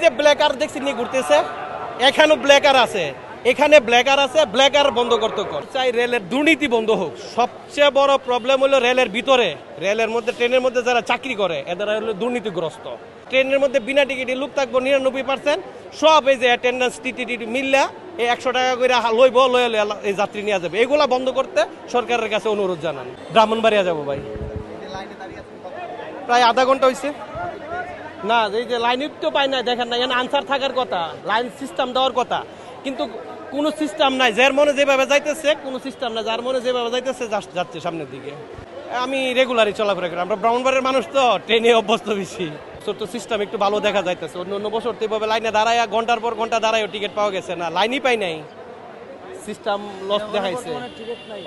যে ব্ল্যাকার দেখছি নি ঘুরতেছে, এখানেও ব্ল্যাকার আছে, এখানে ব্ল্যাকার আছে, ব্ল্যাকার বন্ধ করতে চাই। রেলের দুর্নীতি বন্ধ হোক। সবচেয়ে বড় প্রবলেম হলো রেলের ভিতরে, রেলের মধ্যে, ট্রেনের মধ্যে যারা চাকরি করে এদের হলো দুর্নীতিগ্রস্ত। ট্রেনের মধ্যে বিনা টিকিটে লোক থাকবো 99%, সব এই যে অ্যাটেন্ডেন্স টিটি মিললা এই 100 টাকা করে লইব, লয়ে এই যাত্রী নিয়ে যাবে। এগুলা বন্ধ করতে সরকারের কাছে অনুরোধ জানান। ব্রাহ্মণবাড়িয়া যাবো ভাই, প্রায় আধা ঘন্টা হয়েছে। না, এই যে লাইন তো পাই না, দেখেন না, এখানে আনসার থাকার কথা, লাইন সিস্টেম দেওয়ার কথা, কিন্তু কোনো সিস্টেম নাই। যার মনে যেভাবে যাইতেছে কোনো সিস্টেম নাই, যার মনে যেভাবে যাইতেছে যাচ্ছে সামনের দিকে। আমি রেগুলারই চলাফেরা করি, আমরা ব্রাহ্মণবাড়িয়ার মানুষ তো ট্রেনে অভ্যস্ত বেশি। ছোট্ট সিস্টেম একটু ভালো দেখা যাইতেছে। অন্য বছর তো এভাবে লাইনে দাঁড়ায় ঘন্টার পর ঘন্টা দাঁড়ায়ও টিকিট পাওয়া গেছে না, লাইনই পাই নাই, সিস্টেম লস দেখাইছে।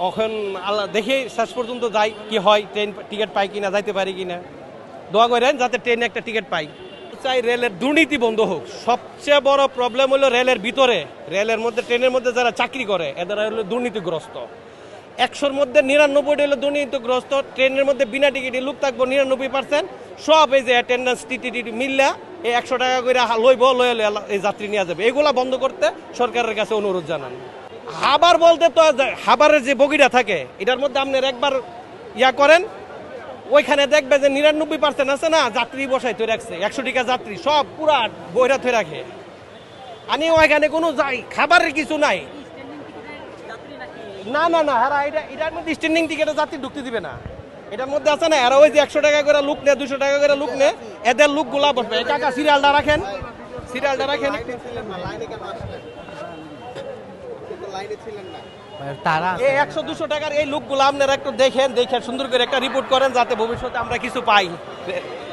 এখন আল্লাহ দেখে শেষ পর্যন্ত যাই কি হয়, ট্রেন টিকিট পাই কিনা, যাইতে পারি কিনা। দোয়া করেন যাতে ট্রেনে একটা টিকিট পাই। চাই রেলের দুর্নীতি বন্ধ হোক। সবচেয়ে বড় প্রবলেম হলো রেলের ভিতরে, রেলের মধ্যে, ট্রেনের মধ্যে যারা চাকরি করে এদের হলো দুর্নীতিগ্রস্ত। 100-র মধ্যে 99 হলো দুর্নীতিগ্রস্ত। ট্রেনের মধ্যে বিনা টিকিটে লোক থাকবো 99%, সব এই যে অ্যাটেন্ডেন্স টিটি মিললা এই 100 টাকা করে লইব, লয়ে এই যাত্রী নিয়ে যাবে। এগুলা বন্ধ করতে সরকারের কাছে অনুরোধ জানান। হাবার বলতে তো হাবারের যে বগিটা থাকে এটার মধ্যে আপনার একবার ইয়া করেন, ওইখানে দেখবে যে 99% আছে না, যাত্রী বসাই থয়ে রাখছে, 100 টাকা যাত্রী সব পুরা বইরা থয়ে রাখে। আমি ওইখানে কোনো খাবারের কিছু নাই। না না না, হারা এটার মধ্যে স্ট্যান্ডিং টিকেটে যাত্রী ঢুকতে দিবে না। এটার মধ্যে আছে না, এরা ওই যে 100 টাকা করে লুক নেয়, 200 টাকা করে লুক নেয়, এদের লুক গুলা বসবে। কাকা সিরিয়ালটা রাখেন, সিরিয়ালটা রাখেন। তারা 100-200 টাকার এই লোকগুলো আপনারা একটু দেখেন, দেখে সুন্দর করে একটা রিপোর্ট করেন, যাতে ভবিষ্যতে আমরা কিছু পাই,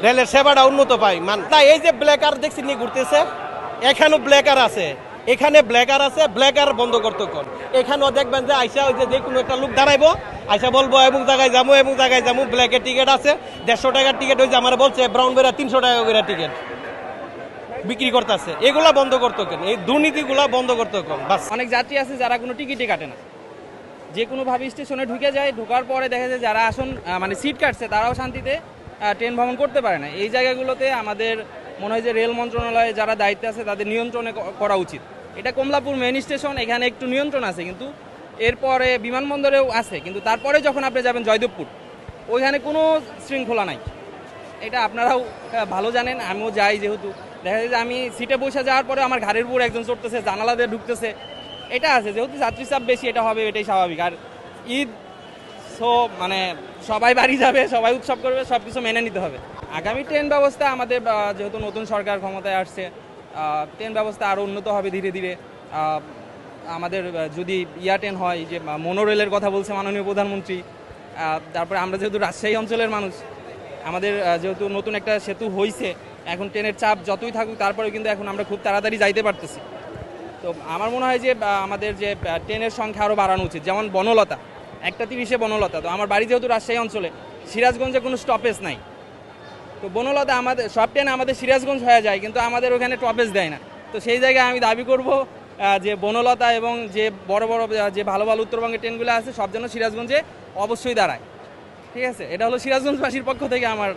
রেলের সেবাটা উন্নত পাই। না, এই যে ব্ল্যাকার দেখছি নি ঘুরতেছে, এখানেও ব্ল্যাকার আছে, এখানে ব্ল্যাকার আছে, ব্ল্যাকার বন্ধ করতে কোন। এখানেও দেখবেন যে আইসা ওই যে কোনো একটা লোক দাঁড়াইবো, আইসা বলবো এবং জায়গায় যাবো, এবং জায়গায় যাবো, ব্ল্যাকের টিকিট আছে 150 টাকার টিকিট, ওই যে আমার বলছে ব্রাউনবাড়িয়া 300 টাকা করে টিকিট বিক্রি করতেছে। এগুলা বন্ধ করতে কেন, এই দুর্নীতিগুলা বন্ধ করতে কোন। বাস। অনেক যাত্রী আছে যারা কোনো টিকিটই কাটে না, যে কোনোভাবে স্টেশনে ঢুকে যায়, ঢোকার পরে দেখা যায় যারা আসন মানে সিট কাটছে তারাও শান্তিতে ট্রেন ভ্রমণ করতে পারে না। এই জায়গাগুলোতে আমাদের মনে হয় যে রেল মন্ত্রণালয়ে যারা দায়িত্বে আছে তাদের নিয়ন্ত্রণে করা উচিত। এটা কমলাপুর মেইন স্টেশন, এখানে একটু নিয়ন্ত্রণ আছে, কিন্তু এরপরে বিমানবন্দরেও আছে, কিন্তু তারপরে যখন আপনি যাবেন জয়দেবপুর, ওইখানে কোনো শৃঙ্খলা নাই। এটা আপনারাও ভালো জানেন, আমিও যাই, যেহেতু দেখা যায় যে আমি সিটে বসে যাওয়ার পরে আমার ঘাড়ের উপর একজন চড়তেছে, জানালা দিয়ে ঢুকতেছে। এটা আছে, যেহেতু যাত্রী চাপ বেশি, এটা হবে, এটাই স্বাভাবিক। আর ঈদ, সো মানে সবাই বাড়ি যাবে, সবাই উৎসব করবে, সব কিছু মেনে নিতে হবে। আগামী ট্রেন ব্যবস্থা আমাদের যেহেতু নতুন সরকার ক্ষমতায় আসছে, ট্রেন ব্যবস্থা আরও উন্নত হবে ধীরে ধীরে। আমাদের যদি ট্রেন হয়, যে মোনোরেলের কথা বলছে মাননীয় প্রধানমন্ত্রী, তারপরে আমরা যেহেতু রাজশাহী অঞ্চলের মানুষ, আমাদের যেহেতু নতুন একটা সেতু হয়েছে, এখন ট্রেনের চাপ যতই থাকুক তারপরেও কিন্তু এখন আমরা খুব তাড়াতাড়ি যাইতে পারতেছি। তো আমার মনে হয় যে আমাদের যে ট্রেনের সংখ্যা আরও বাড়ানো উচিত। যেমন বনলতা, 1:30 বনলতা, তো আমার বাড়ি যেহেতু রাজশাহী অঞ্চলে, সিরাজগঞ্জে কোনো স্টপেজ নাই, তো বনলতা আমাদের সব ট্রেন আমাদের সিরাজগঞ্জ হয়ে যায়, কিন্তু আমাদের ওখানে স্টপেজ দেয় না। তো সেই জায়গায় আমি দাবি করব যে বনলতা এবং যে বড় বড় যে ভালো ভালো উত্তরবঙ্গের ট্রেনগুলো আছে সব যেন সিরাজগঞ্জে অবশ্যই দাঁড়ায়। ঠিক আছে, এটা হলো সিরাজগঞ্জবাসীর পক্ষ থেকে আমার